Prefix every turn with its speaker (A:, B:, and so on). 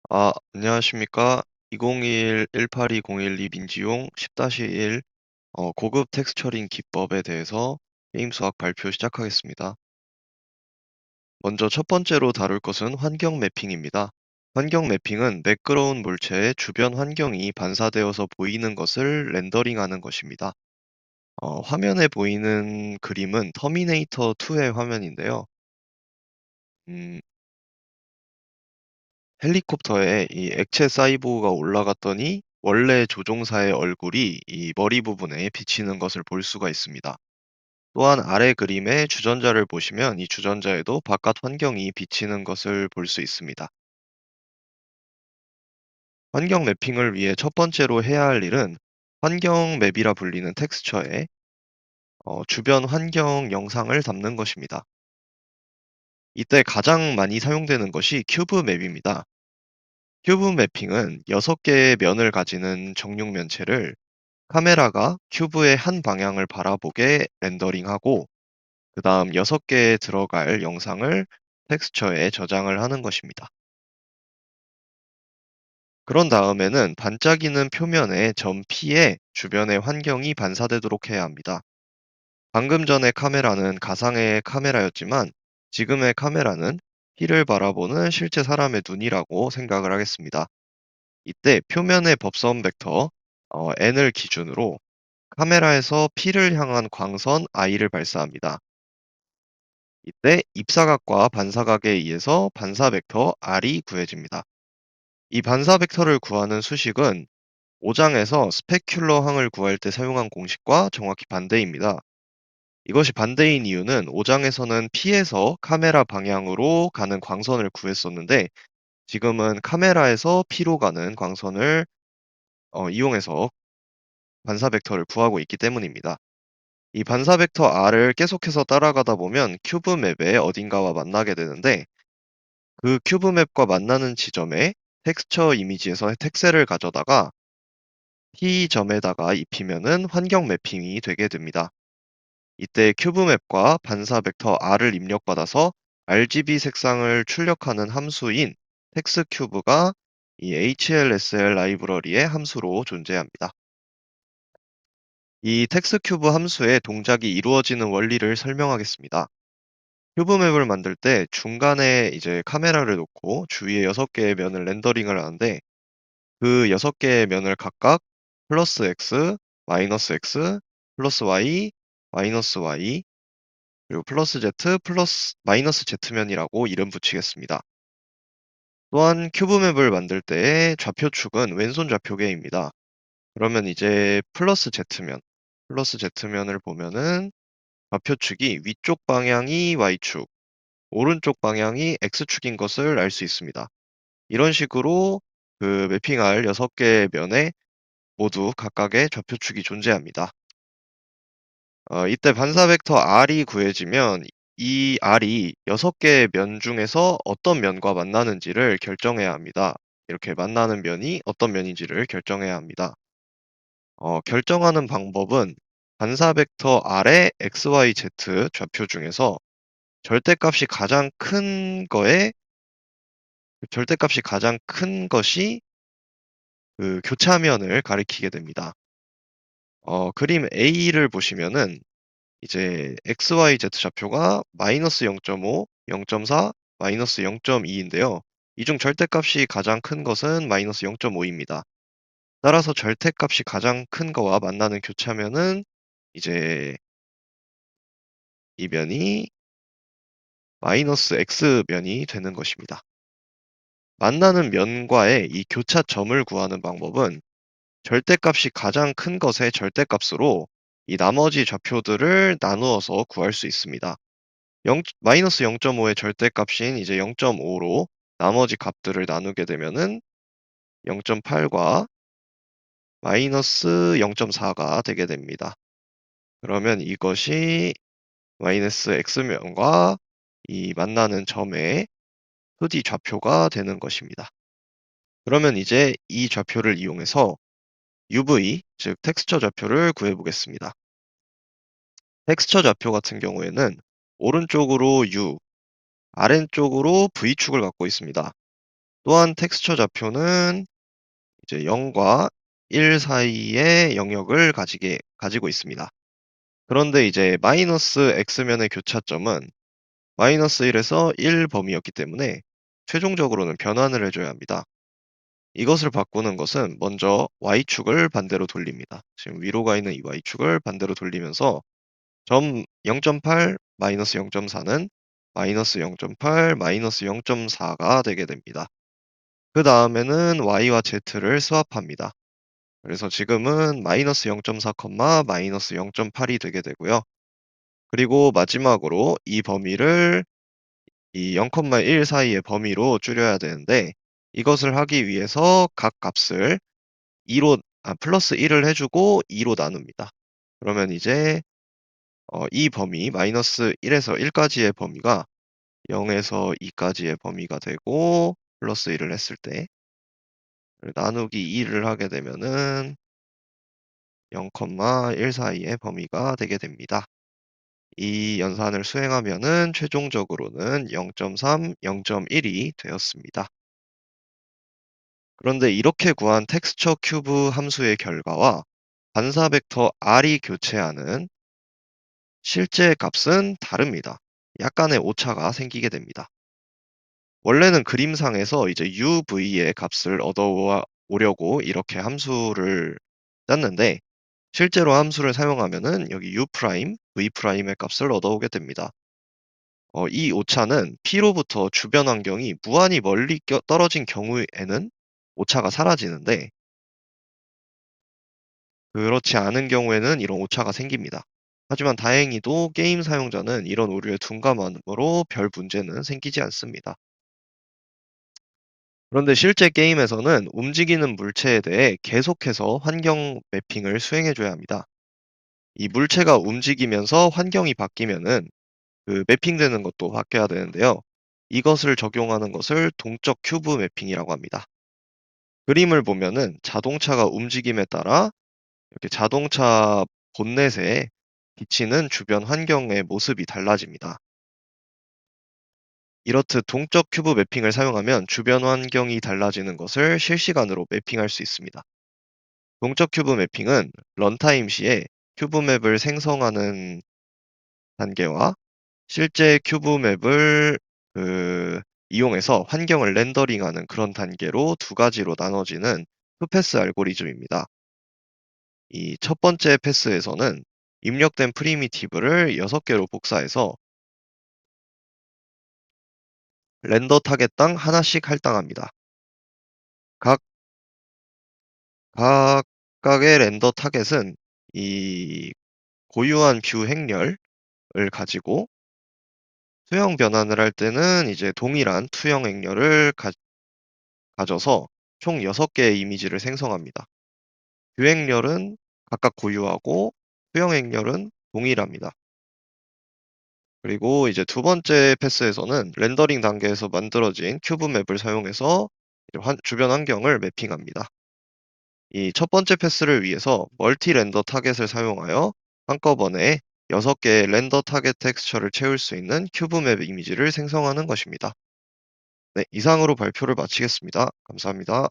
A: 안녕하십니까. 2021-182012 민지용 10-1 고급 텍스처링 기법에 대해서 게임 수학 발표 시작하겠습니다. 먼저 첫 번째로 다룰 것은 환경 매핑입니다. 환경 매핑은 매끄러운 물체의 주변 환경이 반사되어서 보이는 것을 렌더링하는 것입니다. 화면에 보이는 그림은 터미네이터 2의 화면인데요. 음, 헬리콥터에 이 액체 사이보그가 올라갔더니 원래 조종사의 얼굴이 이 머리 부분에 비치는 것을 볼 수가 있습니다. 또한 아래 그림의 주전자를 보시면 이 주전자에도 바깥 환경이 비치는 것을 볼 수 있습니다. 환경 매핑을 위해 첫 번째로 해야 할 일은 환경 맵이라 불리는 텍스처에 주변 환경 영상을 담는 것입니다. 이때 가장 많이 사용되는 것이 큐브 맵입니다. 큐브 매핑은 6개의 면을 가지는 정육 면체를 카메라가 큐브의 한 방향을 바라보게 렌더링하고 그 다음 6개에 들어갈 영상을 텍스처에 저장을 하는 것입니다. 그런 다음에는 반짝이는 표면의 점 P에 주변의 환경이 반사되도록 해야 합니다. 방금 전의 카메라는 가상의 카메라였지만 지금의 카메라는 P를 바라보는 실제 사람의 눈이라고 생각을 하겠습니다. 이때 표면의 법선 벡터 n을 기준으로 카메라에서 P를 향한 광선 I를 발사합니다. 이때 입사각과 반사각에 의해서 반사 벡터 R이 구해집니다. 이 반사 벡터를 구하는 수식은 5장에서 스페큘러 항을 구할 때 사용한 공식과 정확히 반대입니다. 이것이 반대인 이유는 5장에서는 P에서 카메라 방향으로 가는 광선을 구했었는데 지금은 카메라에서 P로 가는 광선을 이용해서 반사 벡터를 구하고 있기 때문입니다. 이 반사 벡터 R을 계속해서 따라가다 보면 큐브 맵의 어딘가와 만나게 되는데 그 큐브 맵과 만나는 지점에 텍스처 이미지에서 텍셀을 가져다가 T점에다가 입히면은 환경 매핑이 되게 됩니다. 이때 큐브 맵과 반사 벡터 R을 입력받아서 RGB 색상을 출력하는 함수인 텍스큐브가 이 HLSL 라이브러리의 함수로 존재합니다. 이 텍스큐브 함수의 동작이 이루어지는 원리를 설명하겠습니다. 큐브맵을 만들 때 중간에 이제 카메라를 놓고 주위에 6개의 면을 렌더링을 하는데 그 6개의 면을 각각 플러스 x, 마이너스 x, 플러스 y, 마이너스 y, 그리고 플러스 z, 플러스 마이너스 z면이라고 이름 붙이겠습니다. 또한 큐브맵을 만들 때의 좌표축은 왼손 좌표계입니다. 그러면 이제 플러스 z면을 보면은 좌표축이 위쪽 방향이 y축, 오른쪽 방향이 x축인 것을 알 수 있습니다. 이런 식으로 그 매핑할 6개의 면에 모두 각각의 좌표축이 존재합니다. 이때 반사 벡터 R이 구해지면 이 R이 6개의 면 중에서 어떤 면과 만나는지를 결정해야 합니다. 이렇게 만나는 면이 어떤 면인지를 결정해야 합니다. 결정하는 방법은 반사 벡터 R의 XYZ 좌표 중에서 절대값이 가장 큰 거에 절대값이 가장 큰 것이 그 교차면을 가리키게 됩니다. 그림 A를 보시면은 이제 XYZ 좌표가 마이너스 0.5, 0.4, 마이너스 0.2인데요. 이 중 절대값이 가장 큰 것은 마이너스 0.5입니다. 따라서 절대값이 가장 큰 거와 만나는 교차면은 이제 이 면이 마이너스 X면이 되는 것입니다. 만나는 면과의 이 교차점을 구하는 방법은 절대값이 가장 큰 것의 절대값으로 이 나머지 좌표들을 나누어서 구할 수 있습니다. 마이너스 0.5의 절대값인 이제 0.5로 나머지 값들을 나누게 되면은 0.8과 마이너스 0.4가 되게 됩니다. 그러면 이것이 마이너스 x면과 이 만나는 점의 2D 좌표가 되는 것입니다. 그러면 이제 이 좌표를 이용해서 UV, 즉 텍스처 좌표를 구해보겠습니다. 텍스처 좌표 같은 경우에는 오른쪽으로 U, 아래쪽으로 V축을 갖고 있습니다. 또한 텍스처 좌표는 이제 0과 1 사이의 영역을 가지고 있습니다. 그런데 이제 마이너스 x면의 교차점은 마이너스 1에서 1 범위였기 때문에 최종적으로는 변환을 해줘야 합니다. 이것을 바꾸는 것은 먼저 y축을 반대로 돌립니다. 지금 위로 가 있는 이 y축을 반대로 돌리면서 점 0.8 마이너스 0.4는 마이너스 0.8 마이너스 0.4가 되게 됩니다. 그 다음에는 y와 z를 스왑합니다. 그래서 지금은 마이너스 0.4, 마이너스 0.8이 되게 되고요. 그리고 마지막으로 이 범위를 이 0,1 사이의 범위로 줄여야 되는데 이것을 하기 위해서 각 값을 플러스 1을 해주고 2로 나눕니다. 그러면 이제 이 범위 마이너스 1에서 1까지의 범위가 0에서 2까지의 범위가 되고 플러스 1을 했을 때 나누기 2를 하게 되면은 0,1 사이의 범위가 되게 됩니다. 이 연산을 수행하면은 최종적으로는 0.3, 0.1이 되었습니다. 그런데 이렇게 구한 텍스처 큐브 함수의 결과와 반사 벡터 R이 교체하는 실제 값은 다릅니다. 약간의 오차가 생기게 됩니다. 원래는 그림상에서 이제 UV의 값을 얻어오려고 이렇게 함수를 짰는데 실제로 함수를 사용하면은 여기 U', V'의 값을 얻어오게 됩니다. 이 오차는 P로부터 주변 환경이 무한히 멀리 떨어진 경우에는 오차가 사라지는데 그렇지 않은 경우에는 이런 오차가 생깁니다. 하지만 다행히도 게임 사용자는 이런 오류에 둔감함으로 별 문제는 생기지 않습니다. 그런데 실제 게임에서는 움직이는 물체에 대해 계속해서 환경 매핑을 수행해줘야 합니다. 이 물체가 움직이면서 환경이 바뀌면은 그 매핑되는 것도 바뀌어야 되는데요. 이것을 적용하는 것을 동적 큐브 매핑이라고 합니다. 그림을 보면은 자동차가 움직임에 따라 이렇게 자동차 본넷에 비치는 주변 환경의 모습이 달라집니다. 이렇듯 동적 큐브 매핑을 사용하면 주변 환경이 달라지는 것을 실시간으로 매핑할 수 있습니다. 동적 큐브 매핑은 런타임 시에 큐브 맵을 생성하는 단계와 실제 큐브 맵을 이용해서 환경을 렌더링하는 그런 단계로 두 가지로 나눠지는 투패스 알고리즘입니다. 이 첫 번째 패스에서는 입력된 프리미티브를 6개로 복사해서 렌더 타겟당 하나씩 할당합니다. 각, 각각의 렌더 타겟은 이 고유한 뷰 행렬을 가지고 투영 변환을 할 때는 이제 동일한 투영 행렬을 가져서 총 6개의 이미지를 생성합니다. 뷰 행렬은 각각 고유하고 투영 행렬은 동일합니다. 그리고 이제 두 번째 패스에서는 렌더링 단계에서 만들어진 큐브 맵을 사용해서 주변 환경을 매핑합니다. 이 첫 번째 패스를 위해서 멀티 렌더 타겟을 사용하여 한꺼번에 6개의 렌더 타겟 텍스처를 채울 수 있는 큐브 맵 이미지를 생성하는 것입니다. 네, 이상으로 발표를 마치겠습니다. 감사합니다.